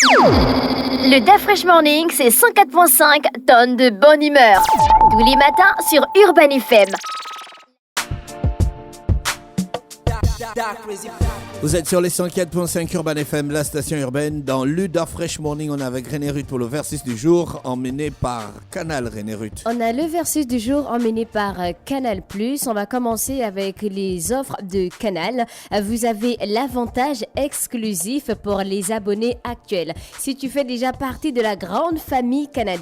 Le DAF Fresh Morning, c'est 104.5 tonnes de bonne humeur. Tous les matins sur Urban FM. Vous êtes sur les 104.5 Urban FM, la station urbaine. Dans le DAF Fresh Morning, on est avec René Ruth pour le versus du jour, emmené par Canal. René Ruth. On a le versus du jour emmené par Canal+. On va commencer avec les offres de Canal. Vous avez l'avantage exclusif pour les abonnés actuels. Si tu fais déjà partie de la grande famille Canal+,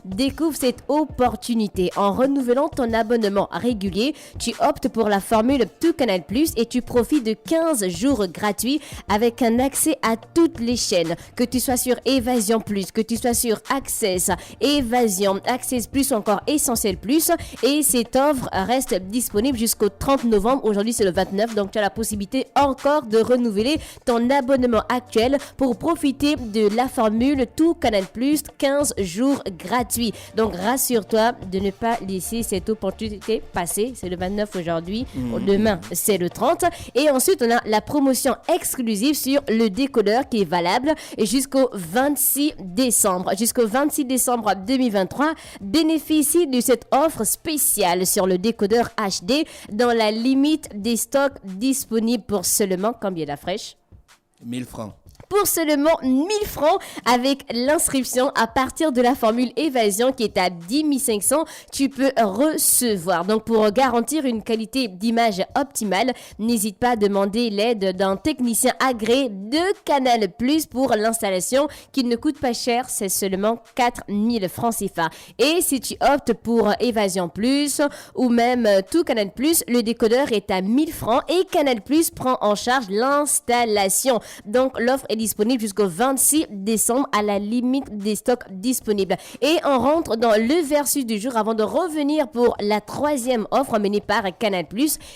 découvre cette opportunité. En renouvelant ton abonnement régulier, tu optes pour la formule Tout Canal+, et tu profites de 15 jours gratuits avec un accès à toutes les chaînes. Que tu sois sur Évasion+, que tu sois sur Access, Évasion, Access Plus ou encore Essentiel Plus. Et cette offre reste disponible jusqu'au 30 novembre. Aujourd'hui, c'est le 29, donc tu as la possibilité encore de renouveler ton abonnement actuel pour profiter de la formule Tout Canal+, 15 jours gratuits. Donc, rassure-toi de ne pas laisser cette opportunité passer. C'est le 29 aujourd'hui. Demain, c'est le 30. Et ensuite, on a la promotion exclusive sur le décodeur qui est valable jusqu'au 26 décembre. Jusqu'au 26 décembre 2023, bénéficie de cette offre spéciale sur le décodeur HD dans la limite des stocks disponibles pour seulement combien la fraîche? 1000 francs. Pour seulement 1000 francs avec l'inscription à partir de la formule Évasion qui est à 10 500, tu peux recevoir. Donc pour garantir une qualité d'image optimale, n'hésite pas à demander l'aide d'un technicien agréé de Canal+ pour l'installation qui ne coûte pas cher, c'est seulement 4000 francs CFA. Et si tu optes pour Évasion+, ou même Tout Canal+, le décodeur est à 1000 francs et Canal+ prend en charge l'installation. Donc l'offre est disponible jusqu'au 26 décembre à la limite des stocks disponibles. Et on rentre dans le versus du jour avant de revenir pour la troisième offre menée par Canal+.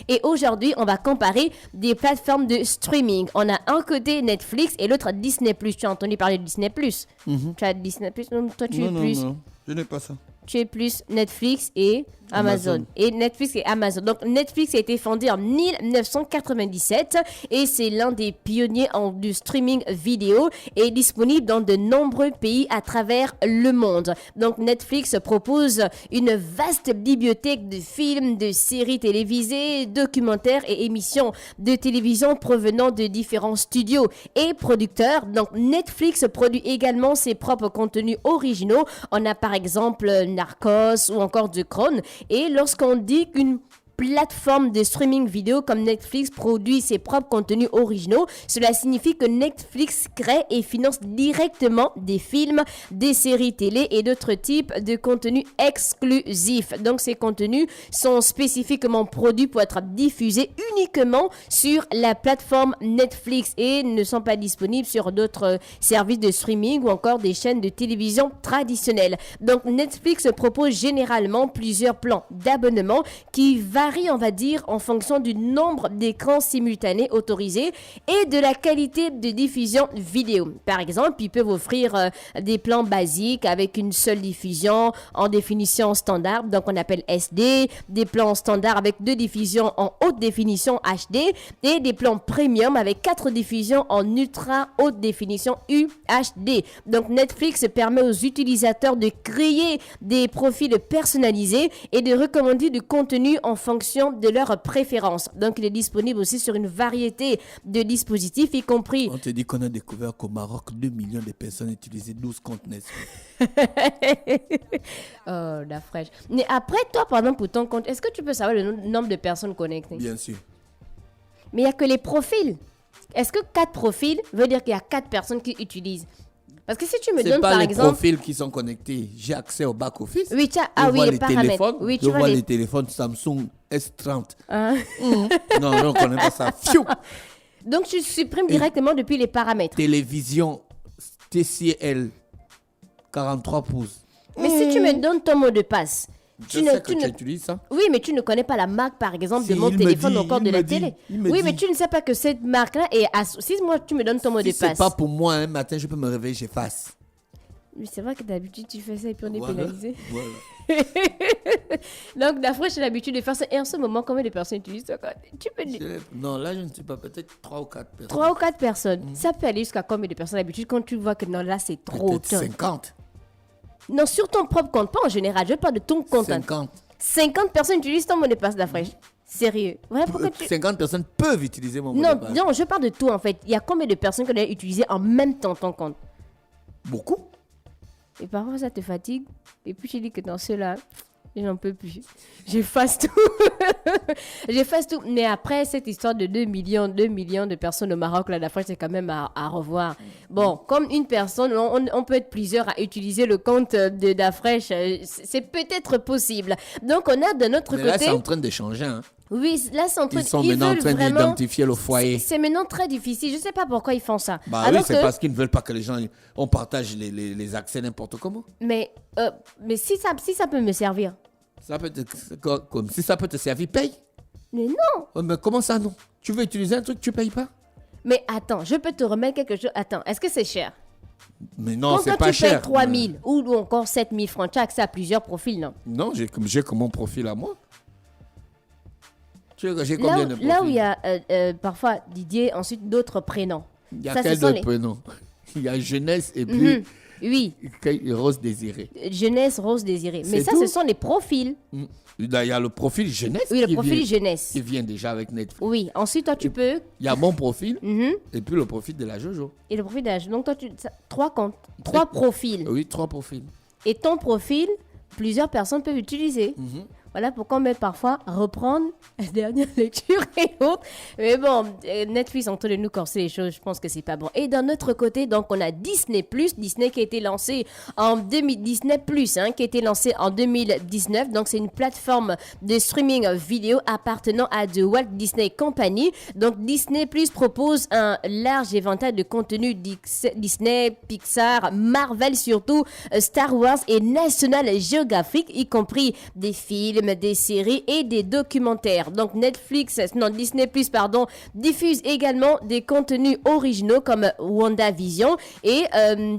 Et aujourd'hui, on va comparer des plateformes de streaming. On a un côté Netflix et l'autre Disney+. Tu as entendu parler de Disney+? Tu as Disney+? Non, toi, tu es plus... Non, je n'ai pas ça. Tu es plus Netflix et Amazon. Et Netflix et Amazon. Donc, Netflix a été fondé en 1997 et c'est l'un des pionniers du streaming vidéo et est disponible dans de nombreux pays à travers le monde. Donc, Netflix propose une vaste bibliothèque de films, de séries télévisées, documentaires et émissions de télévision provenant de différents studios et producteurs. Donc, Netflix produit également ses propres contenus originaux. On a par exemple Narcos ou encore The Crown. Et lorsqu'on dit qu'une plateforme de streaming vidéo comme Netflix produit ses propres contenus originaux, cela signifie que Netflix crée et finance directement des films, des séries télé et d'autres types de contenus exclusifs. Donc ces contenus sont spécifiquement produits pour être diffusés uniquement sur la plateforme Netflix et ne sont pas disponibles sur d'autres services de streaming ou encore des chaînes de télévision traditionnelles. Donc Netflix propose généralement plusieurs plans d'abonnement qui varient, on va dire, en fonction du nombre d'écrans simultanés autorisés et de la qualité de diffusion vidéo. Par exemple, ils peuvent offrir des plans basiques avec une seule diffusion en définition standard, donc on appelle SD, des plans standards avec 2 diffusions en haute définition HD et des plans premium avec 4 diffusions en ultra haute définition UHD. Donc Netflix permet aux utilisateurs de créer des profils personnalisés et de recommander du contenu en fonction de leurs préférences. Donc, il est disponible aussi sur une variété de dispositifs, y compris... On te dit qu'on a découvert qu'au Maroc, 2 millions de personnes utilisaient 12 comptes Netflix. Oh, la fraîche. Mais après, toi, par exemple, pour ton compte, est-ce que tu peux savoir le nombre de personnes connectées? Bien sûr. Mais il n'y a que les profils. Est-ce que 4 profils veut dire qu'il y a 4 personnes qui utilisent? Parce que si tu me donnes par exemple... C'est pas les profils qui sont connectés. J'ai accès au back-office. Oui, les paramètres. Oui, je vois les téléphones Samsung S30. Non, on ne connaît pas ça. Fiou. Donc, tu supprimes directement depuis les paramètres. Télévision TCL 43 pouces. Mais si tu me donnes ton mot de passe... Tu utilises ça? Oui, mais tu ne connais pas la marque, par exemple, de mon téléphone ou encore de la télé. Oui, mais tu ne sais pas que cette marque-là est... Si moi, tu me donnes ton mot de passe... C'est pas pour moi, un matin, je peux me réveiller, j'efface. Mais c'est vrai que d'habitude, tu fais ça et puis on est Voilà. pénalisé. Voilà. Donc, d'Afresh, j'ai l'habitude de faire ça. Et en ce moment, combien de personnes utilisent ça? Tu peux dire Non, là, je ne sais pas, peut-être 3 ou 4 personnes. 3 ou 4 personnes. Ça peut aller jusqu'à combien de personnes d'habitude quand tu vois que non, là, c'est trop. Peut-être 50. Non, sur ton propre compte, pas en général. Je parle de ton compte. 50. 50 personnes utilisent ton mot de passe d'Afresh. Sérieux. Voilà pourquoi tu... 50 personnes peuvent utiliser mon mot Non, de passe. non, je parle de tout en fait. Il y a combien de personnes qui ont utilisé en même temps ton compte? Beaucoup. Et parfois ça te fatigue. Et puis tu dis que dans ceux-là, je n'en peux plus. J'efface tout. J'efface tout. Mais après, cette histoire de 2 millions de personnes au Maroc, là, d'Afrique, c'est quand même à revoir. Bon, comme une personne, on peut être plusieurs à utiliser le compte d'Afresh. C'est peut-être possible. Donc, on a de notre Mais là, côté... c'est en train de changer. Hein. Oui, là, c'est en train Ils sont maintenant en veulent train vraiment... d'identifier le foyer. C'est maintenant très difficile. Je ne sais pas pourquoi ils font ça. Bah Alors oui, c'est que- parce qu'ils ne veulent pas que les gens... On partage les accès n'importe comment. Mais si ça peut me servir. Ça peut te, comme si ça peut te servir, paye. Mais non. Oh, mais comment ça, non? Tu veux utiliser un truc, tu payes pas? Mais attends, je peux te remettre quelque chose. Attends, est-ce que c'est cher? Mais non, Quand c'est toi, pas tu cher. payes 3 000 ou encore 7 000 francs, tu as accès à plusieurs profils, non? Non, j'ai comme mon profil à moi. Tu veux que j'ai Là, combien de profils? là où il y a parfois Didier, ensuite d'autres prénoms. Il y a Ça, ce quel sont d'autres les- prénoms? Il y a jeunesse et Mhm. puis Oui, Rose Désirée. jeunesse, rose désirée. Mais C'est ça, tout. ce sont les profils. Là, il y a le profil jeunesse Oui, le qui profil vient, jeunesse. qui vient déjà avec Netflix. Oui, ensuite, toi, tu peux. Il y a mon profil Mhm. et puis le profil de la Jojo. Et le profil d'âge. Donc, toi, 3 comptes, 3 profils. Oui, 3 profils. Et ton profil, plusieurs personnes peuvent utiliser. Voilà pourquoi on met parfois reprendre la dernière lecture et autres. Mais bon, Netflix en train de nous corser les choses, je pense que c'est pas bon. Et d'un autre côté, donc on a Disney+, Disney qui a été lancé en 2000, Disney+, hein, qui a été lancé en 2019. Donc c'est une plateforme de streaming vidéo appartenant à The Walt Disney Company. Donc Disney+ propose un large éventail de contenus Disney, Pixar, Marvel surtout, Star Wars et National Geographic, y compris des films, des séries et des documentaires. Donc Disney+, diffuse également des contenus originaux comme WandaVision et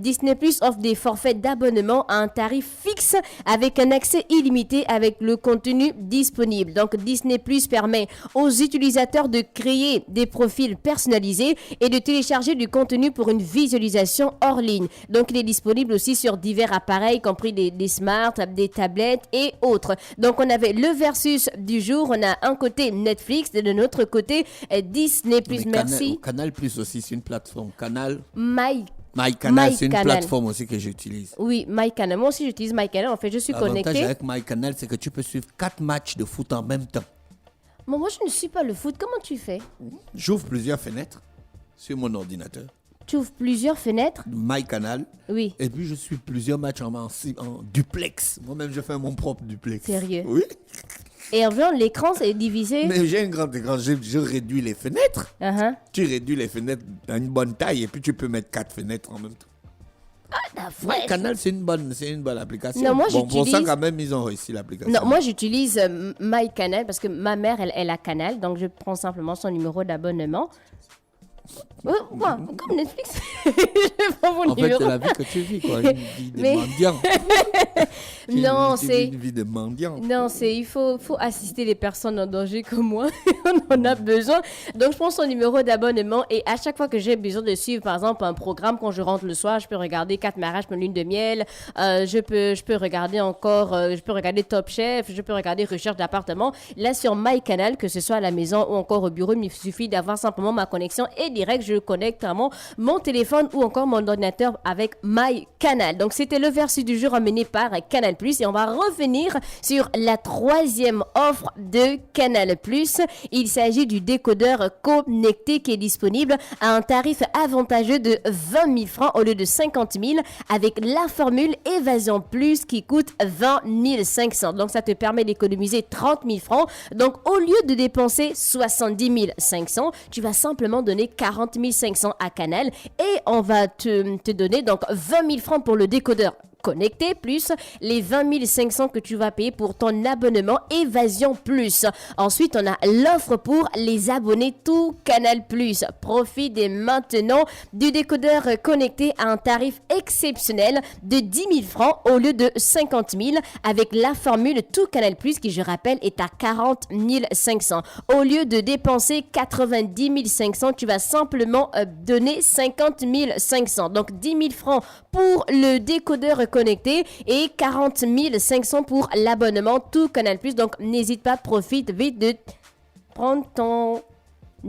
Disney+ offre des forfaits d'abonnement à un tarif fixe avec un accès illimité avec le contenu disponible. Donc Disney+ permet aux utilisateurs de créer des profils personnalisés et de télécharger du contenu pour une visualisation hors ligne. Donc il est disponible aussi sur divers appareils, y compris des smarts, des tablettes et autres. Donc on avait le versus du jour, on a un côté Netflix et de l'autre côté Disney+. Mais Merci. Canal Plus aussi, c'est une plateforme. Canal. My MyCanal, c'est une MyCanal. plateforme aussi que j'utilise. Oui, MyCanal. Moi aussi, j'utilise MyCanal. En fait, je suis L'avantage connectée. avec MyCanal, c'est que tu peux suivre 4 matchs de foot en même temps. Bon, moi, je ne suis pas le foot. Comment tu fais? J'ouvre plusieurs fenêtres sur mon ordinateur. Tu ouvres plusieurs fenêtres? MyCanal. Oui. Et puis je suis plusieurs matchs en duplex. Moi-même, je fais mon propre duplex. Sérieux? Oui. Et en vrai, l'écran, c'est divisé. Mais j'ai un grand écran. Je réduis les fenêtres. Uh-huh. Tu réduis les fenêtres à une bonne taille et puis tu peux mettre 4 fenêtres en même temps. La fraîche. MyCanal, c'est une bonne application. Non, moi, bon, pour ça, j'utilise- quand même, ils ont réussi l'application. Non, moi, j'utilise MyCanal parce que ma mère, elle a Canal. Donc, je prends simplement son numéro d'abonnement. Quoi? Comme Netflix. Je prends mon En fait, numéro. c'est la vie que tu vis, quoi. Une vie de Mais- mendiant. Non, Tu vis c'est... une vie de mendiant. Non, il faut assister les personnes en danger comme moi. On en a besoin. Donc, je prends son numéro d'abonnement et à chaque fois que j'ai besoin de suivre, par exemple, un programme, quand je rentre le soir, je peux regarder 4 mariages pour lune de miel. Je peux regarder encore, je peux regarder Top Chef, je peux regarder Recherche d'appartement. Là, sur MyCanal, que ce soit à la maison ou encore au bureau, il me suffit d'avoir simplement ma connexion et direct, je connecte vraiment mon téléphone ou encore mon ordinateur avec MyCanal. Donc, c'était le versus du jour amené par Canal+. Et on va revenir sur la 3e offre de Canal+. Il s'agit du décodeur connecté qui est disponible à un tarif avantageux de 20 000 francs au lieu de 50 000 avec la formule Évasion Plus qui coûte 20 500. Donc, ça te permet d'économiser 30 000 francs. Donc, au lieu de dépenser 70 500, tu vas simplement donner 40 500 à Canal et on va te donner donc 20 000 francs pour le décodeur connecté, plus les 20 500 que tu vas payer pour ton abonnement Évasion Plus. Ensuite, on a l'offre pour les abonnés Tout Canal Plus. Profite dès maintenant du décodeur connecté à un tarif exceptionnel de 10 000 francs au lieu de 50 000 avec la formule Tout Canal Plus qui, je rappelle, est à 40 500. Au lieu de dépenser 90 500, tu vas simplement donner 50 500. Donc 10 000 francs pour le décodeur connecté et 40 500 pour l'abonnement Tout Canal Plus. Donc n'hésite pas, profite vite de prendre ton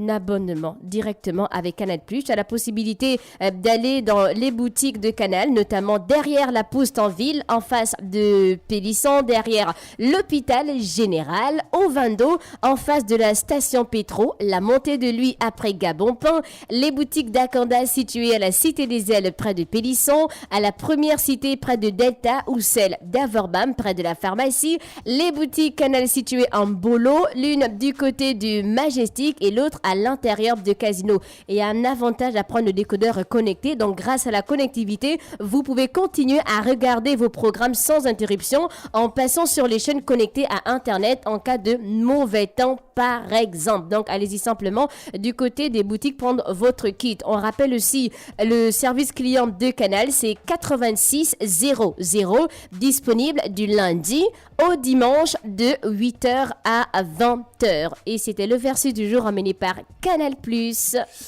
abonnement directement avec Canal+. Tu as la possibilité d'aller dans les boutiques de Canal, notamment derrière la Poste en ville, en face de Pélisson, derrière l'hôpital général, au Vando, en face de la station Pétro, la montée de lui après Gabon-Pain, les boutiques d'Akanda situées à la Cité des Ailes près de Pélisson, à la première cité près de Delta ou celle d'Averbam près de la pharmacie, les boutiques Canal situées en Bolo, l'une du côté du Majestic et l'autre à l'intérieur de Casino. Et il y a un avantage à prendre le décodeur connecté. Donc, grâce à la connectivité, vous pouvez continuer à regarder vos programmes sans interruption en passant sur les chaînes connectées à Internet en cas de mauvais temps, par exemple. Donc, allez-y simplement du côté des boutiques prendre votre kit. On rappelle aussi le service client de Canal, c'est 86 00, disponible du lundi au dimanche de 8h à 20h. Et c'était le versus du jour emmené par Canal+.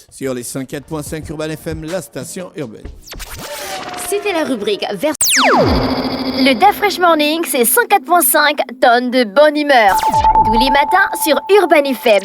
Sur les 104.5 Urban FM, la station urbaine. C'était la rubrique versus. Le DAF Fresh Morning, c'est 104.5 tonnes de bonne humeur. Tous les matins sur Urban FM.